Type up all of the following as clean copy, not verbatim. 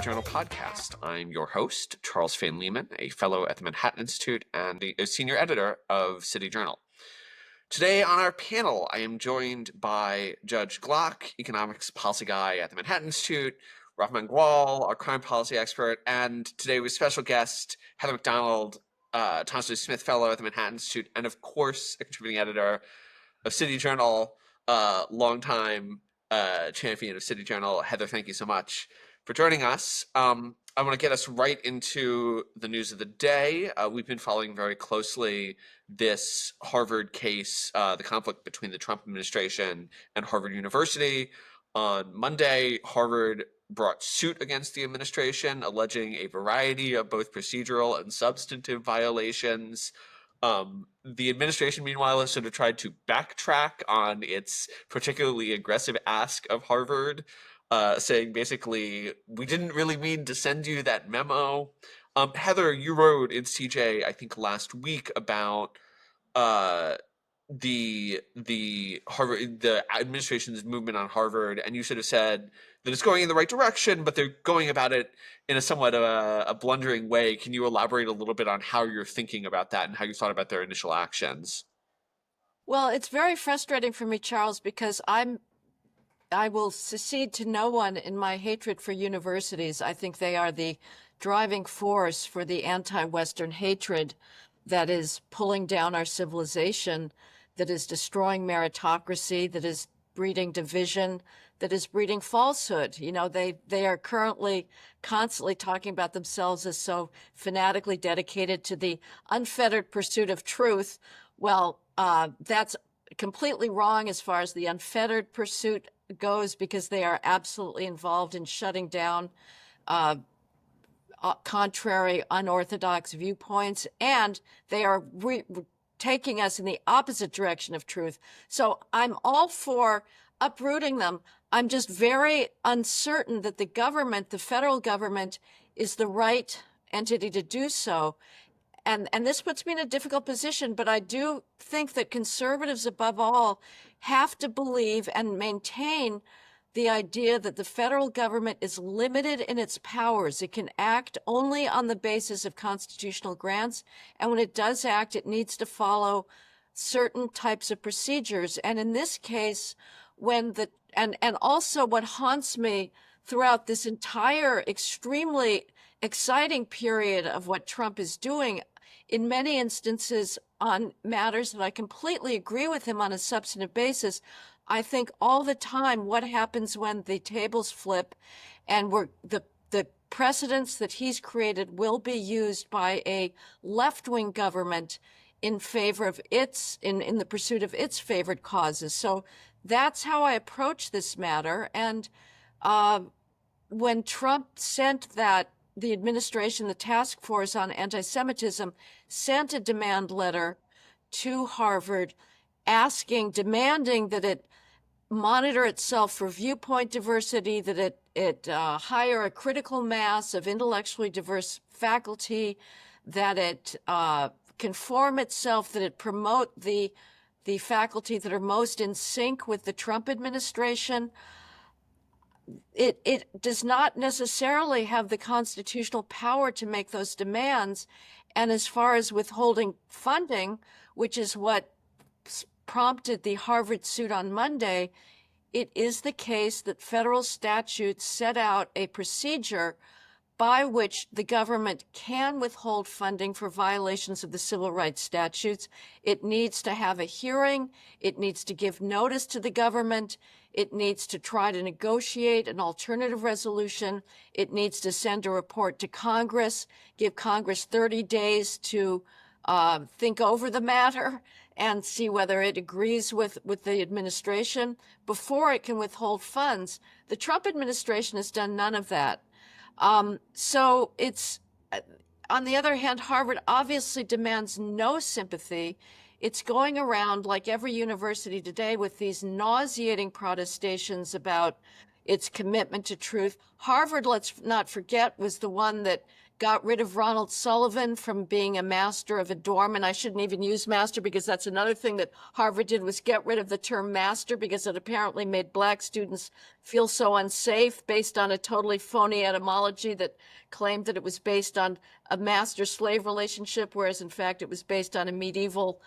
Journal podcast. I'm your host, Charles Fain Lehman, a fellow at the Manhattan Institute and a senior editor of City Journal. Today on our panel, I am joined by Judge Glock, economics policy guy at the Manhattan Institute, Rafael Mangual, our crime policy expert, and today with special guest Heather McDonald, Thomas W. Smith Fellow at the Manhattan Institute, and of course, a contributing editor of City Journal, longtime champion of City Journal. Heather, thank you so much for joining us. I want to get us right into the news of the day. We've been following very closely this Harvard case, the conflict between the Trump administration and Harvard University. On Monday, Harvard brought suit against the administration, alleging a variety of both procedural and substantive violations. The administration, meanwhile, has sort of tried to backtrack on its particularly aggressive ask of Harvard, saying basically, we didn't really mean to send you that memo. Heather, you wrote in CJ, I think last week, about the administration's movement on Harvard, and you sort of said that it's going in the right direction, but they're going about it in a somewhat a blundering way. Can you elaborate a little bit on how you're thinking about that and how you thought about their initial actions? Well, it's very frustrating for me, Charles, because I will secede to no one in my hatred for universities. I think they are the driving force for the anti-Western hatred that is pulling down our civilization, that is destroying meritocracy, that is breeding division, that is breeding falsehood. You know, they are currently constantly talking about themselves as so fanatically dedicated to the unfettered pursuit of truth. Well, that's completely wrong as far as the unfettered pursuit goes, because they are absolutely involved in shutting down contrary, unorthodox viewpoints, and they are taking us in the opposite direction of truth. So I'm all for uprooting them. I'm just very uncertain that the government, the federal government, is the right entity to do so. And this puts me in a difficult position, but I do think that conservatives, above all, have to believe and maintain the idea that the federal government is limited in its powers. It can act only on the basis of constitutional grants, and when it does act, it needs to follow certain types of procedures. And in this case, when and also what haunts me throughout this entire extremely exciting period of what Trump is doing, in many instances on matters that I completely agree with him on a substantive basis, I think all the time what happens when the tables flip and the precedents that he's created will be used by a left-wing government in favor of in the pursuit of its favored causes. So that's how I approach this matter. And when Trump sent the administration, the task force on anti-Semitism, sent a demand letter to Harvard demanding that it monitor itself for viewpoint diversity, that it hire a critical mass of intellectually diverse faculty, that it conform itself, that it promote the faculty that are most in sync with the Trump administration. It does not necessarily have the constitutional power to make those demands. And as far as withholding funding, which is what prompted the Harvard suit on Monday, it is the case that federal statutes set out a procedure by which the government can withhold funding for violations of the civil rights statutes. It needs to have a hearing. It needs to give notice to the government. It needs to try to negotiate an alternative resolution. It needs to send a report to Congress, give Congress 30 days to think over the matter and see whether it agrees with the administration before it can withhold funds. The Trump administration has done none of that. So it's, on the other hand, Harvard obviously demands no sympathy. It's going around like every university today with these nauseating protestations about its commitment to truth. Harvard, let's not forget, was the one that got rid of Ronald Sullivan from being a master of a dorm. And I shouldn't even use master, because that's another thing that Harvard did, was get rid of the term master, because it apparently made black students feel so unsafe, based on a totally phony etymology that claimed that it was based on a master-slave relationship, whereas in fact it was based on a medieval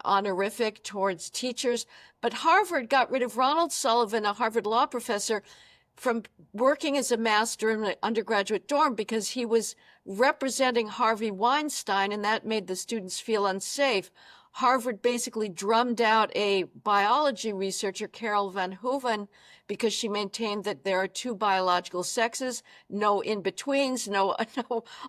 honorific towards teachers. But Harvard got rid of Ronald Sullivan, a Harvard law professor, from working as a master in an undergraduate dorm, because he was representing Harvey Weinstein, and that made the students feel unsafe. Harvard basically drummed out a biology researcher, Carol Van Hoeven, because she maintained that there are two biological sexes, no in-betweens, no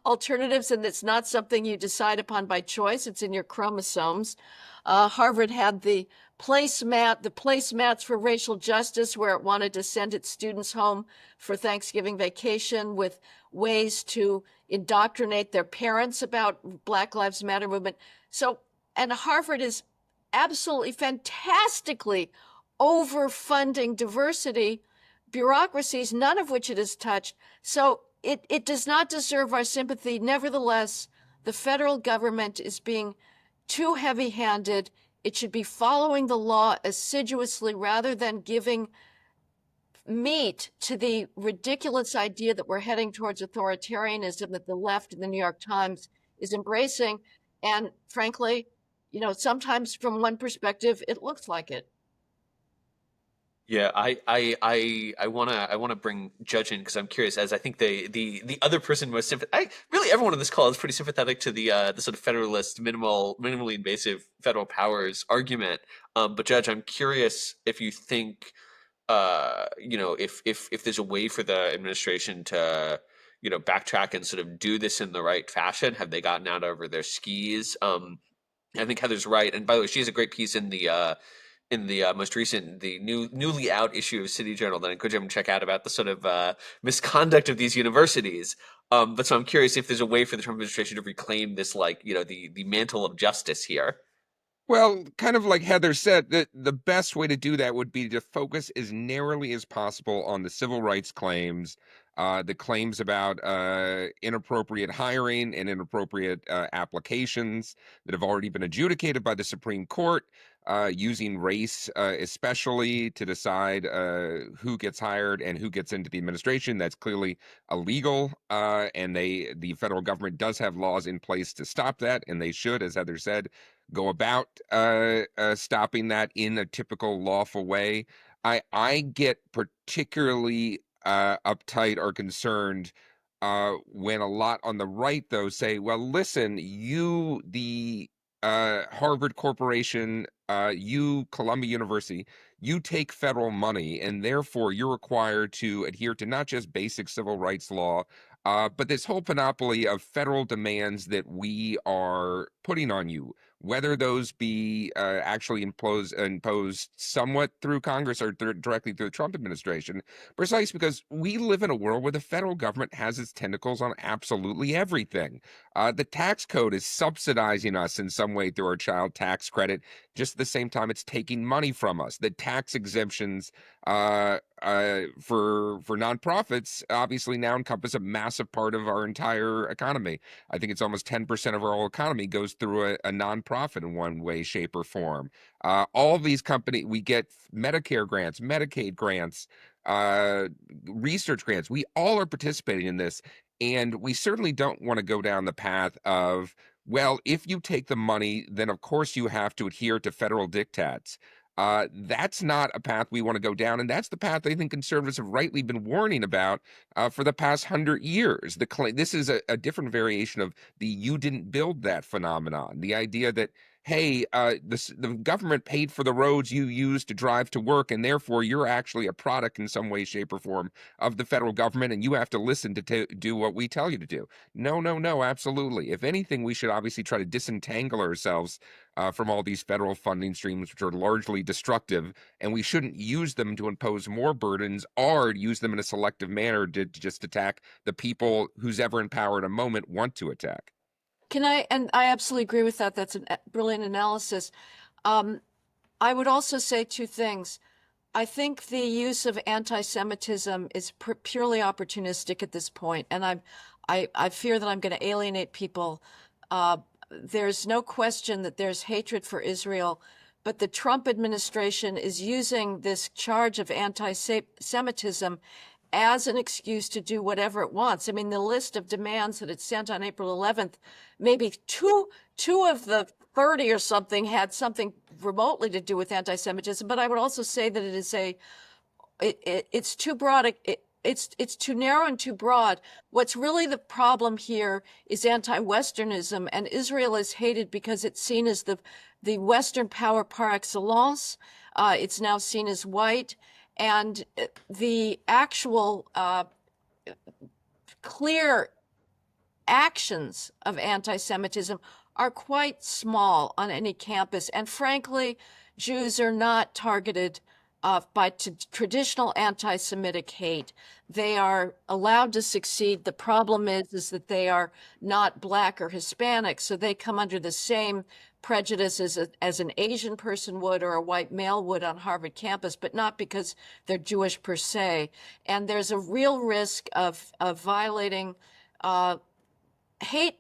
alternatives, and it's not something you decide upon by choice. It's in your chromosomes. Harvard had the placemats for racial justice, where it wanted to send its students home for Thanksgiving vacation with ways to indoctrinate their parents about Black Lives Matter movement. And Harvard is absolutely fantastically overfunding diversity bureaucracies, none of which it has touched. So it does not deserve our sympathy. Nevertheless, the federal government is being too heavy-handed. It should be following the law assiduously, rather than giving meat to the ridiculous idea that we're heading towards authoritarianism that the left in the New York Times is embracing. And frankly, sometimes from one perspective, it looks like it. Yeah, I wanna bring Judge in because I'm curious, as I think the other person most sympathetic. Really everyone on this call is pretty sympathetic to the sort of federalist minimally invasive federal powers argument. But Judge, I'm curious if you think if there's a way for the administration to backtrack and sort of do this in the right fashion. Have they gotten out over their skis? I think Heather's right, and by the way, she has a great piece in the most recent, the newly out issue of City Journal that I encourage everyone to check out, about the sort of misconduct of these universities. But so I'm curious if there's a way for the Trump administration to reclaim this, like, the mantle of justice here. Well, kind of like Heather said, the best way to do that would be to focus as narrowly as possible on the civil rights claims, the claims about inappropriate hiring and inappropriate applications that have already been adjudicated by the Supreme Court, using race especially to decide who gets hired and who gets into the administration. That's clearly illegal, and the federal government does have laws in place to stop that, and they should, as Heather said, go about stopping that in a typical lawful way. I get particularly uptight or concerned when a lot on the right, though, say, well, listen, you, the Harvard Corporation, you, Columbia University, you take federal money, and therefore you're required to adhere to not just basic civil rights law, but this whole panoply of federal demands that we are putting on you, whether those be actually imposed somewhat through Congress or directly through the Trump administration, precisely because we live in a world where the federal government has its tentacles on absolutely everything. The tax code is subsidizing us in some way through our child tax credit, just at the same time it's taking money from us. The tax exemptions for nonprofits obviously now encompass a massive part of our entire economy. I think it's almost 10% of our whole economy goes through a nonprofit in one way, shape, or form. All these companies, we get Medicare grants, Medicaid grants, uh, research grants. We all are participating in this. And we certainly don't want to go down the path of, well, if you take the money, then of course you have to adhere to federal diktats. That's not a path we want to go down, and that's the path I think conservatives have rightly been warning about for the past 100 years. This is a different variation of the "you didn't build that" phenomenon. The idea that, hey, the government paid for the roads you use to drive to work, and therefore you're actually a product in some way, shape, or form of the federal government, and you have to listen to do what we tell you to do. No, no, no, absolutely. If anything, we should obviously try to disentangle ourselves from all these federal funding streams, which are largely destructive, and we shouldn't use them to impose more burdens or use them in a selective manner to just attack the people who's ever in power at a moment want to attack. And I absolutely agree with that. That's a brilliant analysis. I would also say two things. I think the use of anti-Semitism is purely opportunistic at this point, and I fear that I'm going to alienate people. Uh, there's no question that there's hatred for Israel, but the Trump administration is using this charge of anti-Semitism as an excuse to do whatever it wants. I mean, the list of demands that it sent on April 11th, maybe two of the 30 or something had something remotely to do with anti-Semitism. But I would also say that it is it's too broad. It's too narrow and too broad. What's really the problem here is anti-Westernism, and Israel is hated because it's seen as the Western power par excellence. It's now seen as white, and the actual clear actions of anti-Semitism are quite small on any campus. And frankly, Jews are not targeted by traditional anti-Semitic hate. They are allowed to succeed. The problem is that they are not Black or Hispanic, so they come under the same prejudice as an Asian person would or a white male would on Harvard campus, but not because they're Jewish per se. And there's a real risk of violating hate,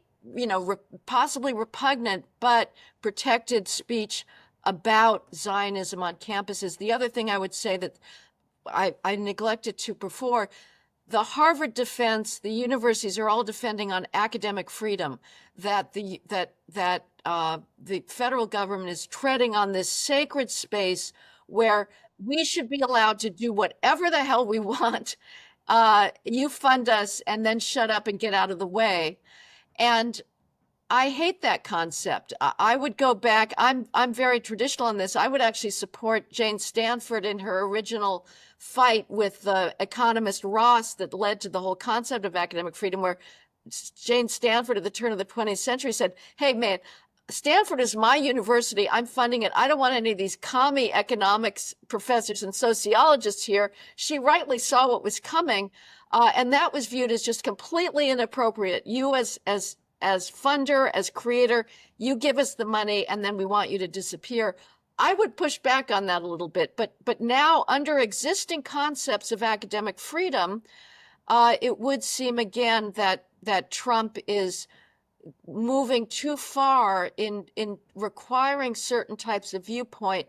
possibly repugnant, but protected speech about Zionism on campuses. The other thing I would say that I neglected to before, the Harvard defense, the universities are all defending on academic freedom, that the federal government is treading on this sacred space where we should be allowed to do whatever the hell we want. You fund us and then shut up and get out of the way. And I hate that concept. I would go back. I'm very traditional on this. I would actually support Jane Stanford in her original fight with the economist Ross that led to the whole concept of academic freedom, where Jane Stanford at the turn of the 20th century said, hey, man, Stanford is my university. I'm funding it. I don't want any of these commie economics professors and sociologists here. She rightly saw what was coming, and that was viewed as just completely inappropriate. You as funder, as creator, you give us the money and then we want you to disappear. I would push back on that a little bit, but now under existing concepts of academic freedom, it would seem again that Trump is moving too far in requiring certain types of viewpoint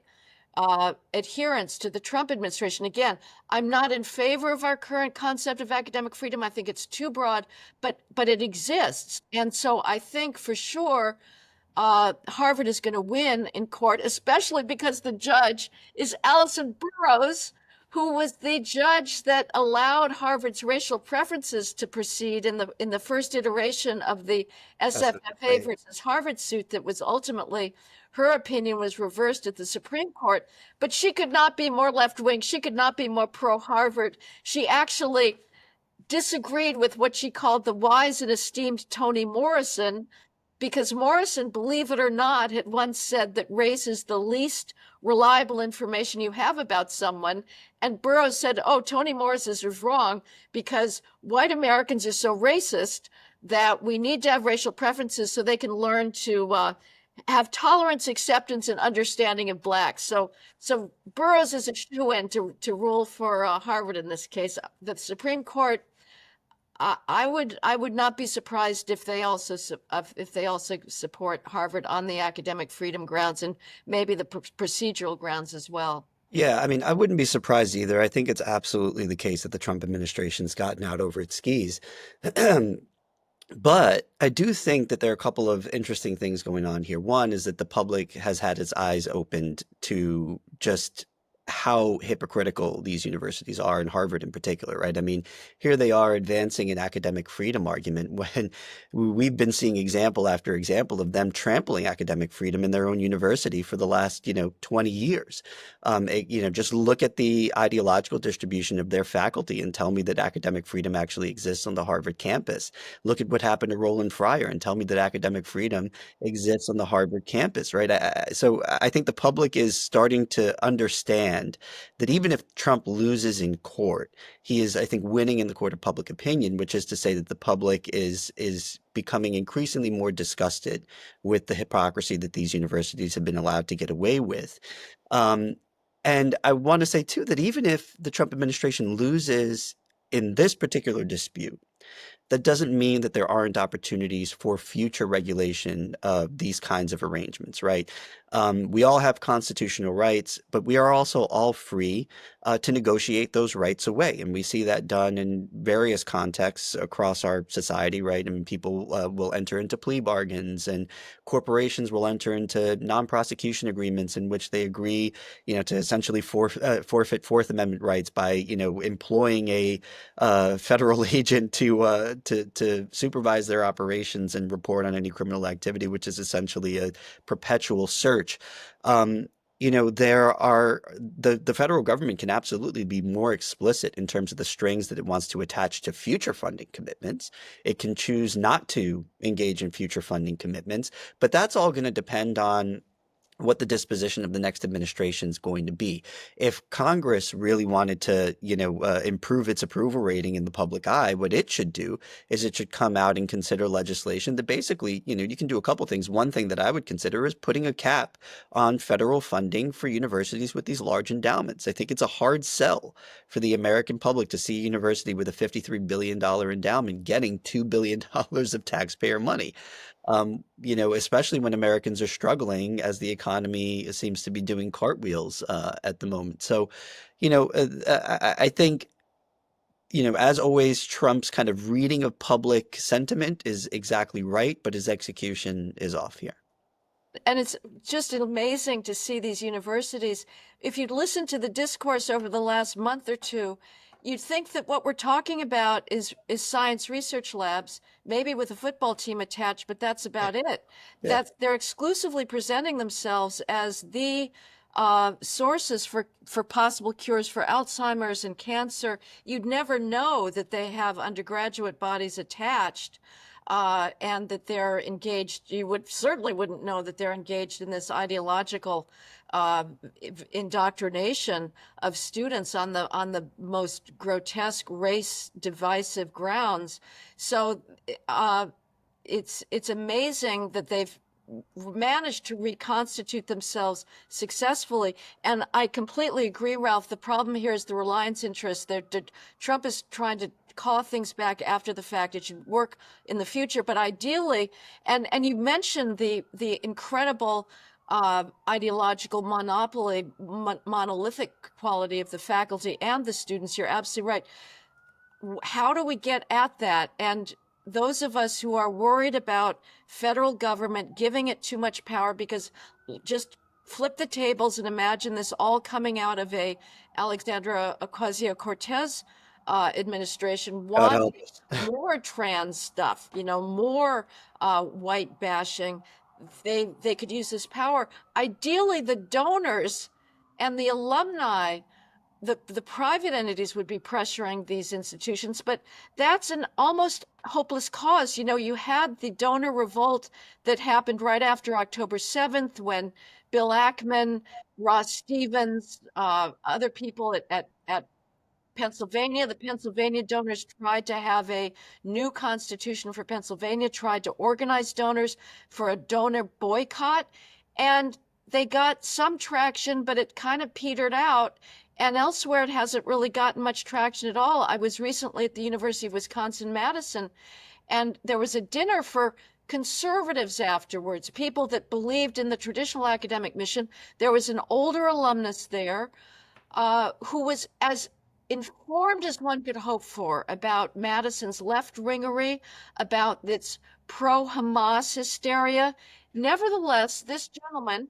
adherence to the Trump administration. Again, I'm not in favor of our current concept of academic freedom. I think it's too broad, but it exists. And so I think for sure Harvard is going to win in court, especially because the judge is Allison Burroughs, who was the judge that allowed Harvard's racial preferences to proceed in the first iteration of the SFFA versus Harvard suit that was ultimately, her opinion was reversed at the Supreme Court. But she could not be more left-wing. She could not be more pro-Harvard. She actually disagreed with what she called the wise and esteemed Toni Morrison, because Morrison, believe it or not, had once said that race is the least reliable information you have about someone. And Burroughs said, oh, Toni Morrison is wrong because white Americans are so racist that we need to have racial preferences so they can learn to have tolerance, acceptance, and understanding of blacks. So Burroughs is a shoo-in to rule for Harvard in this case. The Supreme Court, I would not be surprised if they also support Harvard on the academic freedom grounds and maybe the procedural grounds as well. Yeah, I mean, I wouldn't be surprised either. I think it's absolutely the case that the Trump administration's gotten out over its skis. But I do think that there are a couple of interesting things going on here. One is that the public has had its eyes opened to just how hypocritical these universities are, and Harvard in particular, right? I mean, here they are advancing an academic freedom argument when we've been seeing example after example of them trampling academic freedom in their own university for the last, 20 years. Just look at the ideological distribution of their faculty and tell me that academic freedom actually exists on the Harvard campus. Look at what happened to Roland Fryer and tell me that academic freedom exists on the Harvard campus, right? So I think the public is starting to understand that even if Trump loses in court, he is, I think, winning in the court of public opinion, which is to say that the public is becoming increasingly more disgusted with the hypocrisy that these universities have been allowed to get away with. And I want to say too that even if the Trump administration loses in this particular dispute, that doesn't mean that there aren't opportunities for future regulation of these kinds of arrangements, right? We all have constitutional rights, but we are also all free to negotiate those rights away. And we see that done in various contexts across our society, right? I mean, people will enter into plea bargains, and corporations will enter into non-prosecution agreements in which they agree, to essentially forfeit Fourth Amendment rights by, employing a federal agent to supervise their operations and report on any criminal activity, which is essentially a perpetual search. Um, there are the federal government can absolutely be more explicit in terms of the strings that it wants to attach to future funding commitments. It can choose not to engage in future funding commitments, but that's all going to depend on what the disposition of the next administration is going to be. If Congress really wanted to, improve its approval rating in the public eye, what it should do is it should come out and consider legislation that basically, you can do a couple things. One thing that I would consider is putting a cap on federal funding for universities with these large endowments. I think it's a hard sell for the American public to see a university with a $53 billion endowment getting $2 billion of taxpayer money. Especially when Americans are struggling as the economy seems to be doing cartwheels at the moment. So, I think, as always, Trump's kind of reading of public sentiment is exactly right, but his execution is off here. And it's just amazing to see these universities. If you'd listened to the discourse over the last month or two, you'd think that what we're talking about is science research labs, maybe with a football team attached, but that's about it. Yeah, That they're exclusively presenting themselves as the sources for possible cures for Alzheimer's and cancer. You'd never know that they have undergraduate bodies attached. And that they're engaged. You certainly wouldn't know that they're engaged in this ideological uh, indoctrination of students on the most grotesque race divisive grounds. So it's amazing that they've managed to reconstitute themselves successfully. And I completely agree, Ralph. The problem here is the reliance interest. Trump is trying to call things back after the fact. It should work in the future, but ideally, and you mentioned the incredible ideological monopoly, monolithic quality of the faculty and the students. You're absolutely right. How do we get at that? And those of us who are worried about federal government giving it too much power, because just flip the tables and imagine this all coming out of a Alexandra Ocasio-Cortez administration, God want help us. more trans stuff, more white bashing. They could use this power. Ideally, the donors and the alumni, the private entities would be pressuring these institutions, but that's an almost hopeless cause. You had the donor revolt that happened right after October 7th when Bill Ackman, Ross Stevens, other people at Pennsylvania, the Pennsylvania donors tried to have a new constitution for Pennsylvania, tried to organize donors for a donor boycott, and they got some traction, but it kind of petered out. And elsewhere, it hasn't really gotten much traction at all. I was recently at the University of Wisconsin-Madison, and there was a dinner for conservatives afterwards, people that believed in the traditional academic mission. There was an older alumnus there who was as informed as one could hope for about Madison's left-wingery, about its pro-Hamas hysteria. Nevertheless, this gentleman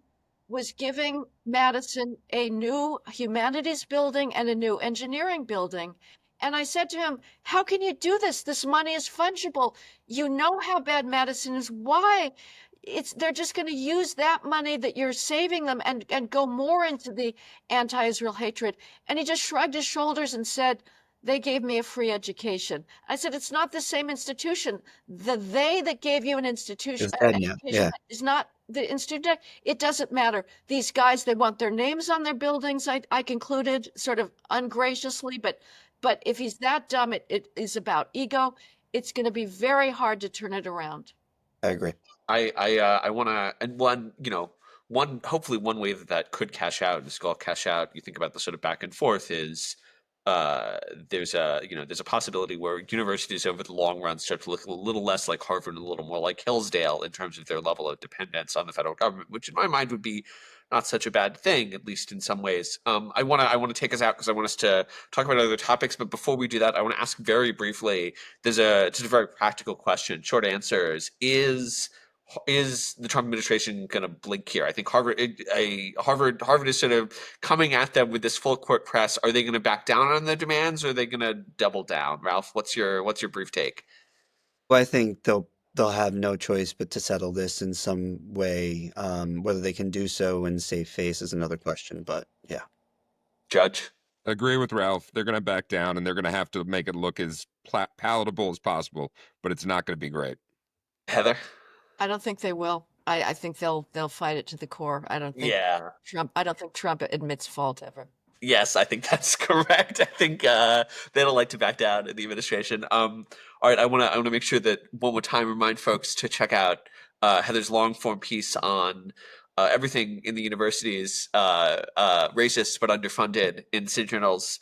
was giving Madison a new humanities building and a new engineering building. And I said to him, how can you do this? This money is fungible. You know how bad Madison is. Why? They're just going to use that money that you're saving them and go more into the anti-Israel hatred. And he just shrugged his shoulders and said, they gave me a free education. I said, it's not the same institution. They that gave you an institution It's dead now. education Yeah, is not the institution. It doesn't matter. These guys, they want their names on their buildings. I concluded sort of ungraciously, but if he's that dumb, it is about ego. It's going to be very hard to turn it around. I agree. I want to, and hopefully one way that could cash out, this could all cash out, you think about the sort of back and forth, is there's a possibility where universities over the long run start to look a little less like Harvard and a little more like Hillsdale in terms of their level of dependence on the federal government, which in my mind would be not such a bad thing, at least in some ways. I want to take us out because I want us to talk about other topics, but before we do that, I want to ask very briefly. It's a very practical question. Short answers is the Trump administration going to blink here? I think Harvard is sort of coming at them with this full court press. Are they going to back down on their demands, or are they going to double down? Ralph, what's your brief take? Well, I think they'll have no choice but to settle this in some way. Whether they can do so and save face is another question. But yeah. Judge? Agree with Ralph. They're going to back down, and they're going to have to make it look as palatable as possible, but it's not going to be great. Heather? I don't think they will. I think they'll fight it to the core. I don't think Yeah. Trump admits fault ever. Yes, I think that's correct. I think they don't like to back down in the administration. All right, I want to make sure that one more time remind folks to check out Heather's long form piece on everything in the universities racist but underfunded in City Journal's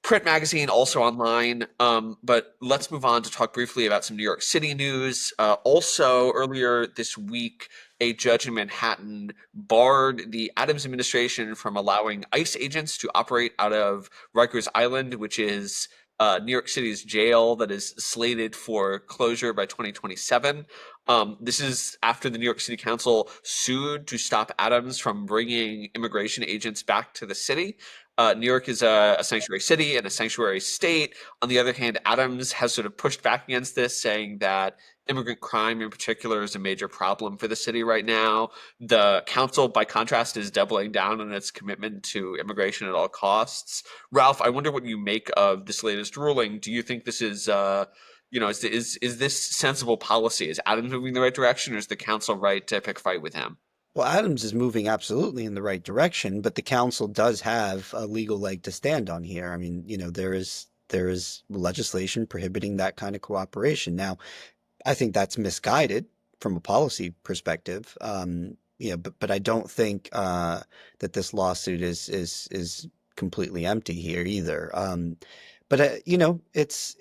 print magazine, also online. But let's move on to talk briefly about some New York City news. Also, earlier this week, a judge in Manhattan barred the Adams administration from allowing ICE agents to operate out of Rikers Island, which is New York City's jail that is slated for closure by 2027. This is after the New York City Council sued to stop Adams from bringing immigration agents back to the city. New York is a sanctuary city and a sanctuary state. On the other hand, Adams has sort of pushed back against this, saying that immigrant crime in particular is a major problem for the city right now. The council, by contrast, is doubling down on its commitment to immigration at all costs. Ralph, I wonder what you make of this latest ruling. Do you think this is is this sensible policy? Is Adams moving in the right direction, or is the council right to pick a fight with him? Well, Adams is moving absolutely in the right direction, but the council does have a legal leg to stand on here. I mean, there is legislation prohibiting that kind of cooperation. Now, I think that's misguided from a policy perspective. But I don't think that this lawsuit is completely empty here either. It's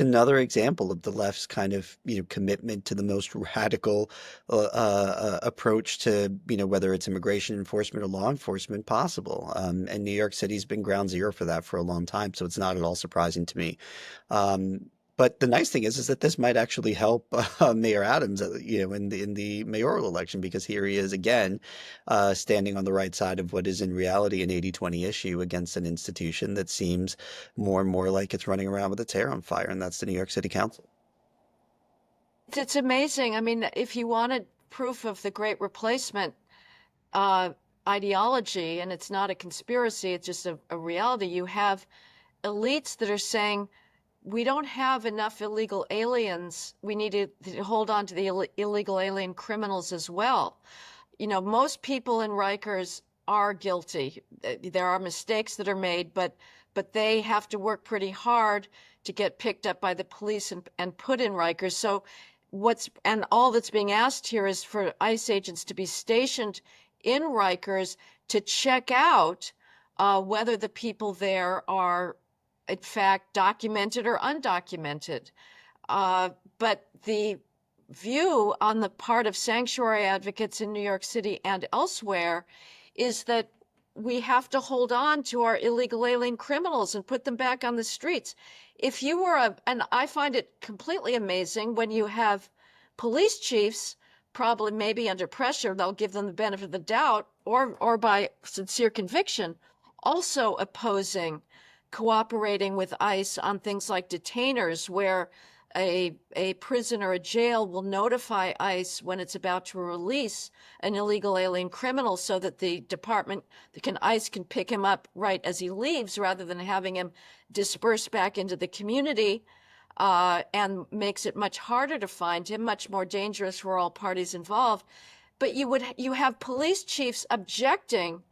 another example of the left's kind of commitment to the most radical approach to whether it's immigration enforcement or law enforcement possible. And New York City's been ground zero for that for a long time, so it's not at all surprising to me. But the nice thing is that this might actually help Mayor Adams, in the mayoral election, because here he is again, standing on the right side of what is in reality an 80-20 issue against an institution that seems more and more like it's running around with its hair on fire, and that's the New York City Council. It's amazing. I mean, if you wanted proof of the Great Replacement ideology, and it's not a conspiracy, it's just a reality, you have elites that are saying, we don't have enough illegal aliens. We need to hold on to the illegal alien criminals as well. Most people in Rikers are guilty. There are mistakes that are made, but they have to work pretty hard to get picked up by the police and put in Rikers. So all that's being asked here is for ICE agents to be stationed in Rikers to check out whether the people there are in fact documented or undocumented. But the view on the part of sanctuary advocates in New York City and elsewhere is that we have to hold on to our illegal alien criminals and put them back on the streets. If you were and I find it completely amazing when you have police chiefs, probably maybe under pressure, they'll give them the benefit of the doubt or by sincere conviction, also opposing cooperating with ICE on things like detainers, where a prison or a jail will notify ICE when it's about to release an illegal alien criminal so that ICE can pick him up right as he leaves rather than having him disperse back into the community, and makes it much harder to find him, much more dangerous for all parties involved. But you have police chiefs objecting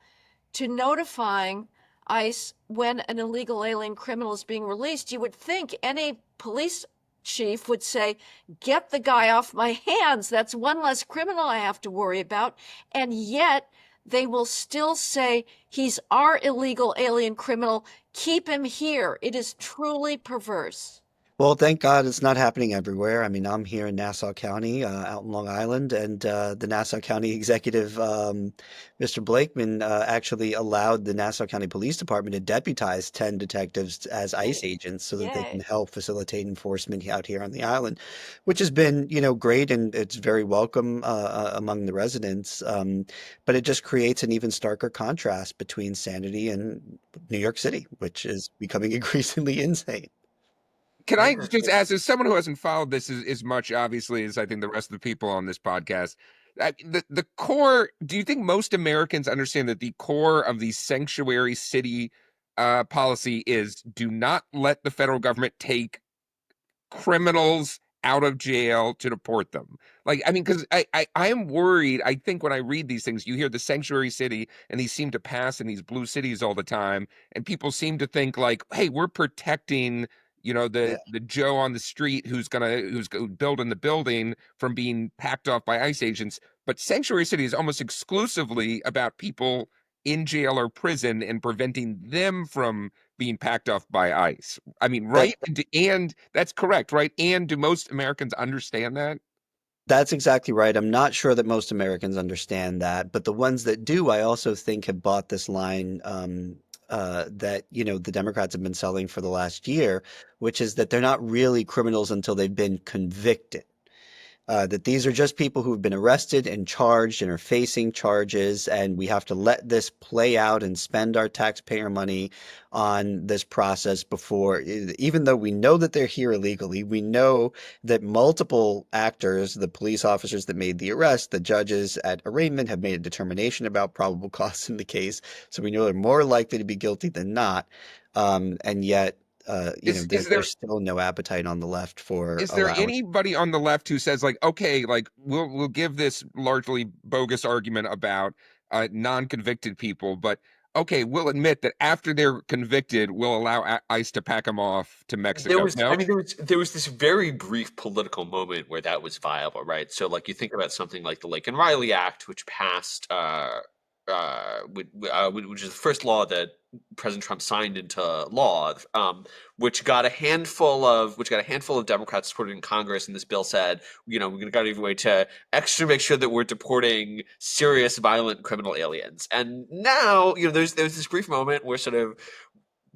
to notifying ICE when an illegal alien criminal is being released. You would think any police chief would say, get the guy off my hands. That's one less criminal I have to worry about. And yet they will still say, he's our illegal alien criminal. Keep him here. It is truly perverse. Well, thank God it's not happening everywhere. I mean, I'm here in Nassau County, out in Long Island, and the Nassau County executive, Mr. Blakeman, actually allowed the Nassau County Police Department to deputize 10 detectives as ICE agents so that they can Yay. help facilitate enforcement out here on the island, which has been, great, and it's very welcome among the residents. But it just creates an even starker contrast between sanity and New York City, which is becoming increasingly insane. Can I just ask, as someone who hasn't followed this as much, obviously, as I think the rest of the people on this podcast, the core, do you think most Americans understand that the core of the sanctuary city policy is do not let the federal government take criminals out of jail to deport them? Like, I mean, because I am worried. I think when I read these things, you hear the sanctuary city, and these seem to pass in these blue cities all the time, and people seem to think like, hey, we're protecting, Yeah. the Joe on the street who's building the building from being packed off by ICE agents. But sanctuary city is almost exclusively about people in jail or prison and preventing them from being packed off by ICE. I mean, That right? And that's correct, right? And do most Americans understand that? That's exactly right. I'm not sure that most Americans understand that, but the ones that do, I also think have bought this line that the Democrats have been selling for the last year, which is that they're not really criminals until they've been convicted. That these are just people who have been arrested and charged and are facing charges, and we have to let this play out and spend our taxpayer money on this process before, even though we know that they're here illegally, we know that multiple actors, the police officers that made the arrest, the judges at arraignment have made a determination about probable cause in the case, so we know they're more likely to be guilty than not. And yet, Is there's there still no appetite on the left for is there allowing. anybody on the left who says like, okay, like we'll give this largely bogus argument about non-convicted people, but okay, we'll admit that after they're convicted, we'll allow ICE to pack them off to There Mexico. was, I No? mean, there was this very brief political moment where that was viable, right? So, like, you think about something like the Lake and Riley Act, which passed, which is the first law that President Trump signed into law, which got a handful of Democrats supported in Congress, and this bill said, we're going to go every way to extra make sure that we're deporting serious, violent criminal aliens. And now, there's this brief moment where sort of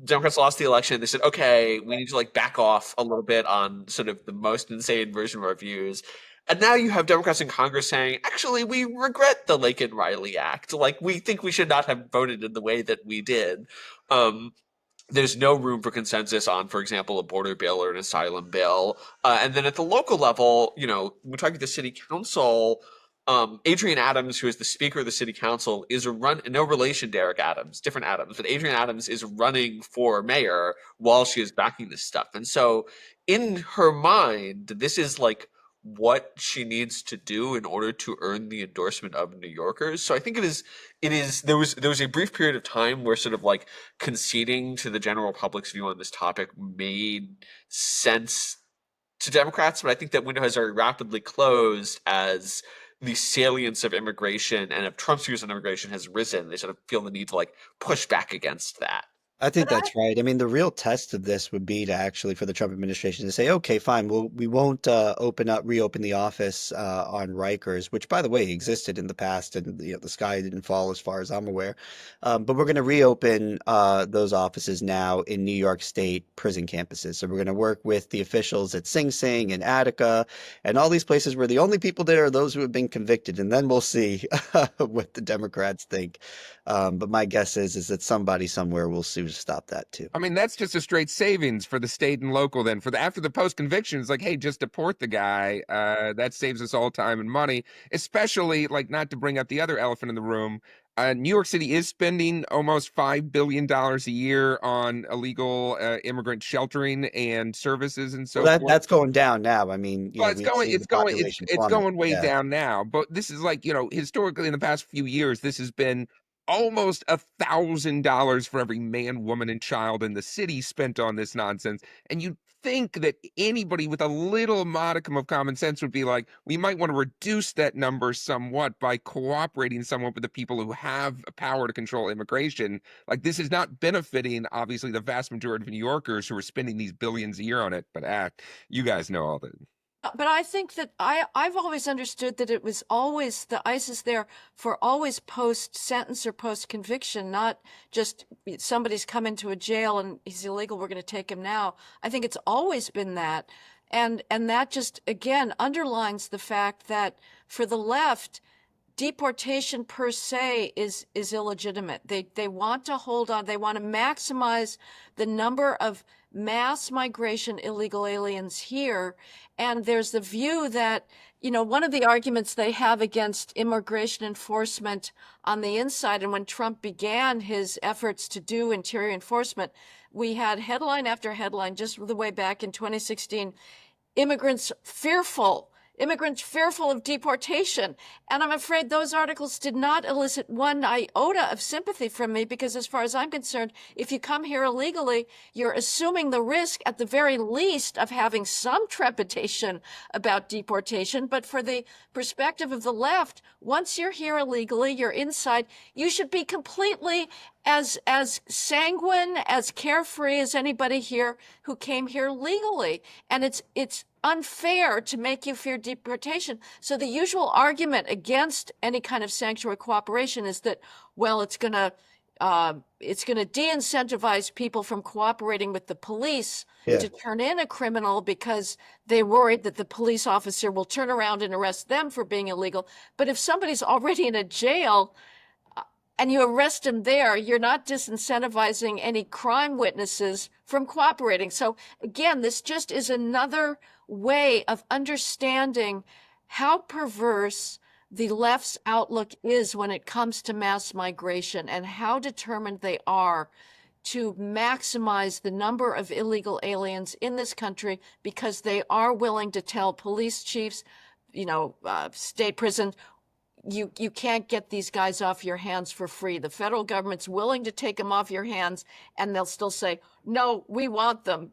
Democrats lost the election. They said, okay, we need to like back off a little bit on sort of the most insane version of our views. And now you have Democrats in Congress saying, actually, we regret the Lake and Riley Act. Like, we think we should not have voted in the way that we did. Um, there's no room for consensus on, for example, a border bill or an asylum bill. And then at the local level, we're talking to the city council. Adrian Adams, who is the speaker of the city council, is no relation to Eric Adams, different Adams, but Adrian Adams is running for mayor while she is backing this stuff. And so in her mind, this is like what she needs to do in order to earn the endorsement of New Yorkers. So I think there was a brief period of time where sort of like conceding to the general public's view on this topic made sense to Democrats, but I think that window has very rapidly closed as the salience of immigration and of Trump's views on immigration has risen. They sort of feel the need to like push back against that. I think But that's right. I mean, the real test of this would be to actually for the Trump administration to say, okay, fine, we won't reopen the office on Rikers, which by the way existed in the past, and the sky didn't fall as far as I'm aware. But we're going to reopen those offices now in New York State prison campuses. So we're going to work with the officials at Sing Sing and Attica and all these places where the only people there are those who have been convicted, and then we'll see what the Democrats think. But my guess is that somebody somewhere will sue to stop that too. I mean, that's just a straight savings for the state and local. Then after the post conviction, it's like, hey, just deport the guy. That saves us all time and money. Especially, like, not to bring up the other elephant in the room. New York City is spending almost $5 billion a year on illegal immigrant sheltering and services and Well, so forth. that's going down now. I mean, Well, we've seen the population it's plummet. going way Yeah. down now. But this is like, historically in the past few years, this has been almost $1,000 for every man, woman, and child in the city spent on this nonsense. And you'd think that anybody with a little modicum of common sense would be like, we might want to reduce that number somewhat by cooperating somewhat with the people who have power to control immigration. Like, this is not benefiting, obviously, the vast majority of New Yorkers who are spending these billions a year on it. But you guys know all that. But I think that I've always understood that it was always the ICE is there for always post sentence or post conviction, not just somebody's come into a jail and he's illegal, we're going to take him now. I think it's always been that. And that just again underlines the fact that for the left, deportation per se is illegitimate. They want to hold on. They want to maximize the number of mass migration illegal aliens here. And there's the view that, one of the arguments they have against immigration enforcement on the inside, and when Trump began his efforts to do interior enforcement, we had headline after headline just the way back in 2016, immigrants fearful of deportation. And I'm afraid those articles did not elicit one iota of sympathy from me, because as far as I'm concerned, if you come here illegally, you're assuming the risk at the very least of having some trepidation about deportation. But for the perspective of the left, once you're here illegally, you're inside, you should be completely as sanguine, as carefree as anybody here who came here legally. And it's unfair to make you fear deportation. So the usual argument against any kind of sanctuary cooperation is that, well, it's going to de-incentivize people from cooperating with the police to turn in a criminal because they're worried that the police officer will turn around and arrest them for being illegal. But if somebody's already in a jail and you arrest them there, you're not disincentivizing any crime witnesses from cooperating. So again, this just is another way of understanding how perverse the left's outlook is when it comes to mass migration and how determined they are to maximize the number of illegal aliens in this country, because they are willing to tell police chiefs, state prison, you can't get these guys off your hands for free. The federal government's willing to take them off your hands, and they'll still say, no, we want them.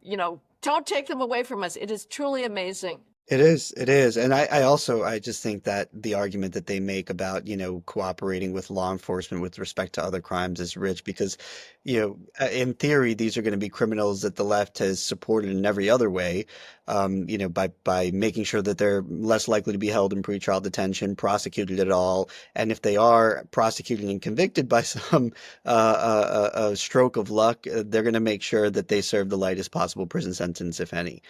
Don't take them away from us. It is truly amazing. It is. And I just think that the argument that they make about, cooperating with law enforcement with respect to other crimes is rich because, in theory, these are going to be criminals that the left has supported in every other way, by making sure that they're less likely to be held in pretrial detention, prosecuted at all. And if they are prosecuted and convicted by some a stroke of luck, they're going to make sure that they serve the lightest possible prison sentence, if any.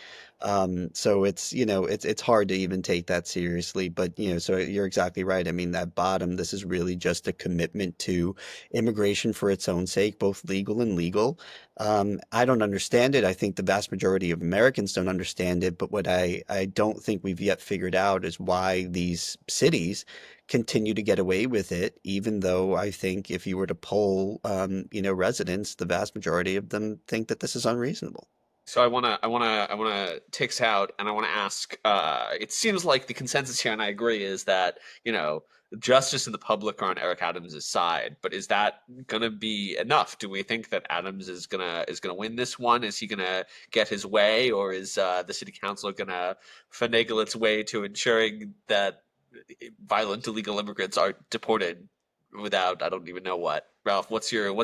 So it's hard to even take that seriously, but so you're exactly right. I mean, that bottom, this is really just a commitment to immigration for its own sake, both legal and legal. I don't understand it. I think the vast majority of Americans don't understand it, but what I don't think we've yet figured out is why these cities continue to get away with it, even though I think if you were to poll, residents, the vast majority of them think that this is unreasonable. So I wanna take us out, and I wanna ask. It seems like the consensus here, and I agree, is that justice and the public are on Eric Adams' side. But is that gonna be enough? Do we think that Adams is gonna win this one? Is he gonna get his way, or is the city council gonna finagle its way to ensuring that violent illegal immigrants are deported without I don't even know what? Ralph, what's your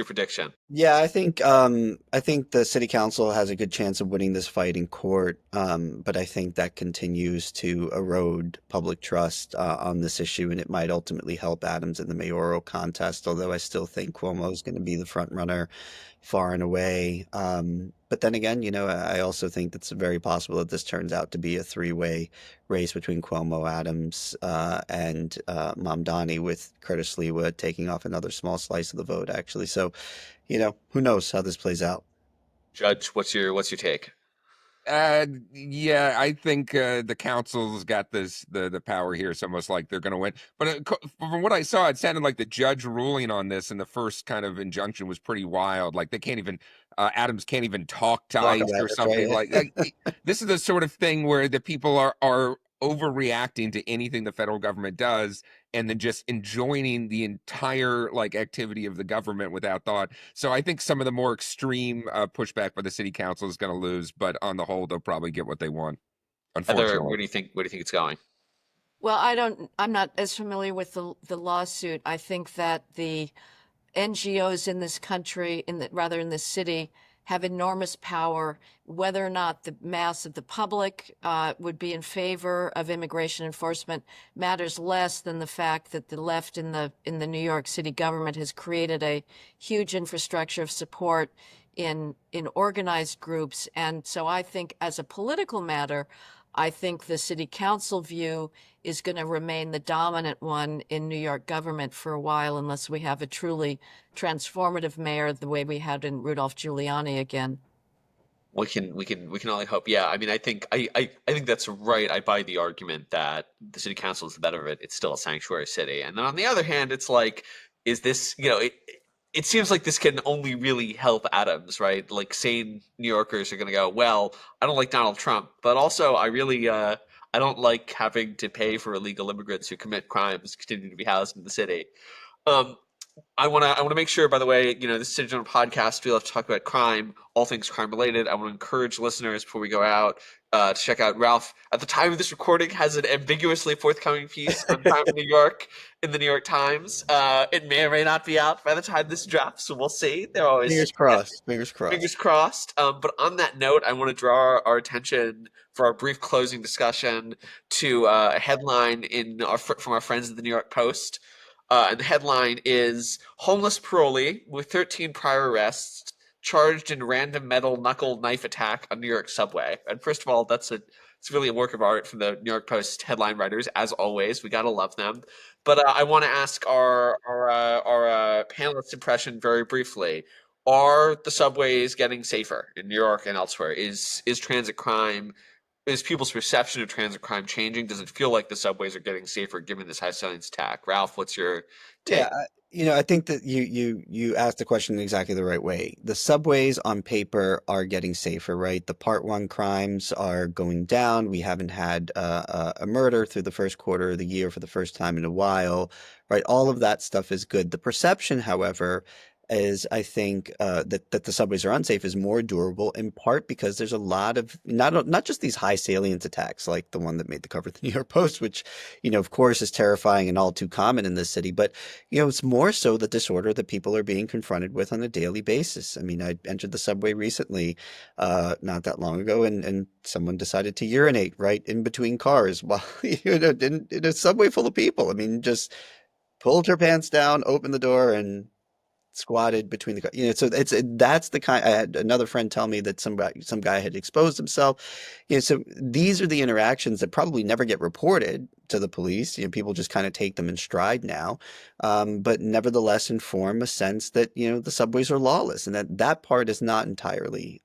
prediction? Yeah, I think the city council has a good chance of winning this fight in court, but I think that continues to erode public trust on this issue, and it might ultimately help Adams in the mayoral contest. Although I still think Cuomo is going to be the front runner, far and away. But then again, I also think it's very possible that this turns out to be a three-way race between Cuomo, Adams, and Mamdani, with Curtis Lewa taking off another small slice of the vote, actually. So, who knows how this plays out? Judge, what's your take? Yeah, I think the council's got the power here. It's almost like they're going to win. But from what I saw, it sounded like the judge ruling on this in the first kind of injunction was pretty wild. Like they can't even Adams can't even talk to Talk ICE about or it, something right? like this is the sort of thing where the people are overreacting to anything the federal government does and then just enjoining the entire like activity of the government without thought. So I think some of the more extreme pushback by the city council is going to lose, but on the whole, they'll probably get what they want, Heather, unfortunately. where do you think it's going? Well, I'm not as familiar with the lawsuit. I think that the NGOs in this country, rather in this city, have enormous power. Whether or not the mass of the public would be in favor of immigration enforcement matters less than the fact that the left in the New York City government has created a huge infrastructure of support in organized groups. And so I think as a political matter, I think the city council view is going to remain the dominant one in New York government for a while, unless we have a truly transformative mayor the way we had in Rudolph Giuliani again. We can only hope. Yeah, I mean, I think that's right. I buy the argument that the city council is the better of it. It's still a sanctuary city. And then on the other hand, it's like, is this, it seems like this can only really help Adams, right? Like sane New Yorkers are going to go, well, I don't like Donald Trump, but also I don't like having to pay for illegal immigrants who commit crimes continue to be housed in the city. Um, I want to make sure, by the way, this is City Journal podcast. We love to talk about crime, all things crime related. I want to encourage listeners before we go out to check out Ralph. At the time of this recording, has an ambiguously forthcoming piece on crime in New York in the New York Times. It may or may not be out by the time this drops, so we'll see. They're always Fingers crossed. Fingers fingers crossed. crossed. But on that note, I want to draw our attention for our brief closing discussion to a headline from our friends at the New York Post. And the headline is Homeless Parolee with 13 prior arrests charged in random metal knuckle knife attack on New York subway. And first of all, it's really a work of art from the New York Post headline writers, as always. We gotta love them. But I want to ask our panelist impression very briefly. Are the subways getting safer in New York and elsewhere? Is transit crime is people's perception of transit crime changing? Does it feel like the subways are getting safer given this high salience attack? Ralph, what's your Yeah, take? I think that you asked the question exactly the right way. The subways on paper are getting safer, right? The Part One crimes are going down. We haven't had a murder through the first quarter of the year for the first time in a while, right? All of that stuff is good. The perception, however, is I think that the subways are unsafe is more durable in part because there's a lot of not just these high salient attacks like the one that made the cover of the New York Post, which of course is terrifying and all too common in this city, but it's more so the disorder that people are being confronted with on a daily basis. I mean, I entered the subway recently, not that long ago, and someone decided to urinate right in between cars while in a subway full of people. I mean, just pulled her pants down, opened the door, and squatted between the so that's the kind. I had another friend tell me that some guy had exposed himself. So these are the interactions that probably never get reported to the police. People just kind of take them in stride now, but nevertheless inform a sense that the subways are lawless, and that part is not entirely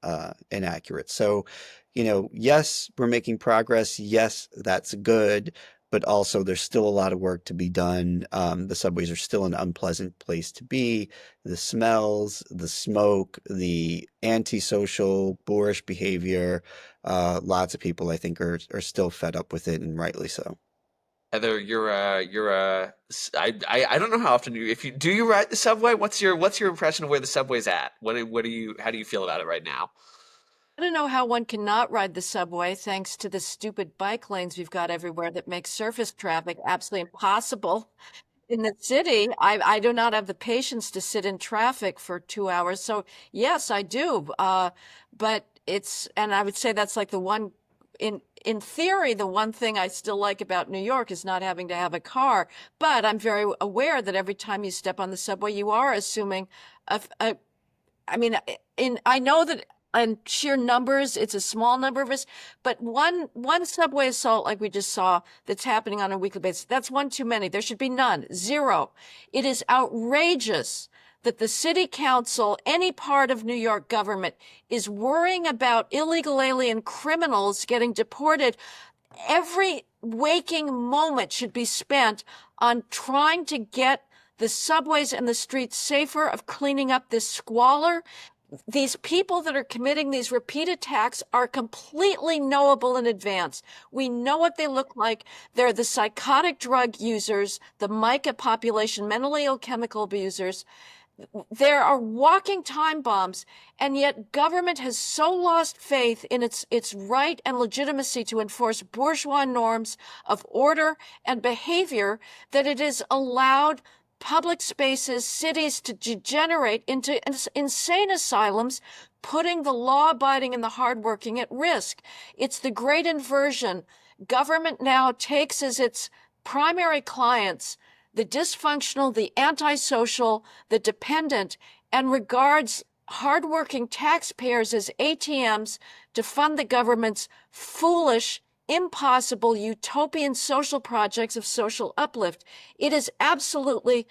inaccurate. So yes, we're making progress. Yes, that's good, but also there's still a lot of work to be done. The subways are still an unpleasant place to be. The smells, the smoke, the antisocial, boorish behavior. Lots of people, I think, are still fed up with it, and rightly so. Heather, I don't know how often do you ride the subway? What's your impression of where the subway's at? How do you feel about it right now? I don't know how one cannot ride the subway thanks to the stupid bike lanes we've got everywhere that make surface traffic absolutely impossible in the city. I do not have the patience to sit in traffic for 2 hours. So yes, I do. But and I would say that's like the one, in theory, the one thing I still like about New York is not having to have a car. But I'm very aware that every time you step on the subway, you are assuming I mean, I know that in sheer numbers, it's a small number of us, but one subway assault like we just saw that's happening on a weekly basis, that's one too many. There should be none, zero. It is outrageous that the city council, any part of New York government, is worrying about illegal alien criminals getting deported. Every waking moment should be spent on trying to get the subways and the streets safer, of cleaning up this squalor. these people that are committing these repeat attacks are completely knowable in advance. We know what they look like. They're the psychotic drug users, the MICA population, mentally ill chemical abusers. There are walking time bombs, and yet government has so lost faith in its right and legitimacy to enforce bourgeois norms of order and behavior that it has allowed public spaces, cities to degenerate into insane asylums, putting the law-abiding and the hardworking at risk. It's the great inversion. Government now takes as its primary clients the dysfunctional, the antisocial, the dependent, and regards hardworking taxpayers as ATMs to fund the government's foolish, impossible, utopian social projects of social uplift. It is absolutely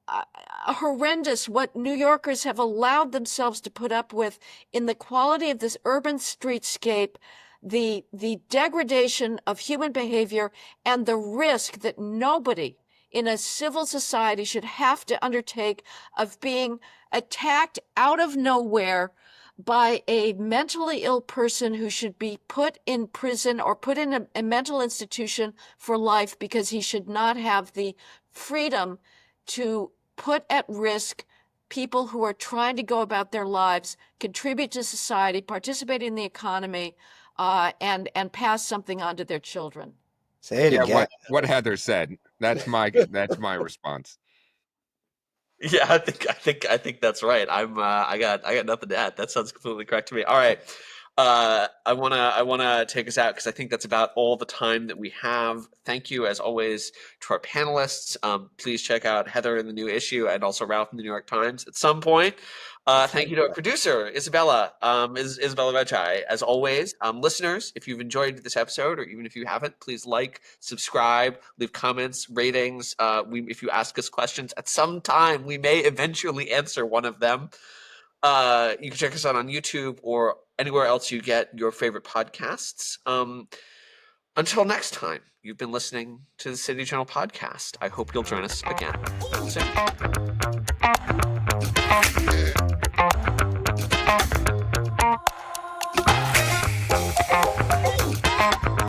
horrendous what New Yorkers have allowed themselves to put up with in the quality of this urban streetscape, the degradation of human behavior, and the risk that nobody in a civil society should have to undertake of being attacked out of nowhere by a mentally ill person who should be put in prison or put in a mental institution for life because he should not have the freedom to put at risk people who are trying to go about their lives, contribute to society, participate in the economy, and pass something on to their children. Say it Yeah, again. what Heather said. That's my response. Yeah, I think that's right. I got nothing to add. That sounds completely correct to me. All right. I wanna take us out because I think that's about all the time that we have. Thank you as always to our panelists. Please check out Heather in the new issue and also Ralph in the New York Times at some point. Thank you to our producer, Isabella, Isabella Vecchi. As always, listeners, if you've enjoyed this episode, or even if you haven't, please like, subscribe, leave comments, ratings. If you ask us questions, at some time we may eventually answer one of them. You can check us out on YouTube or anywhere else you get your favorite podcasts. Until next time, you've been listening to the City Journal podcast. I hope you'll join us again soon.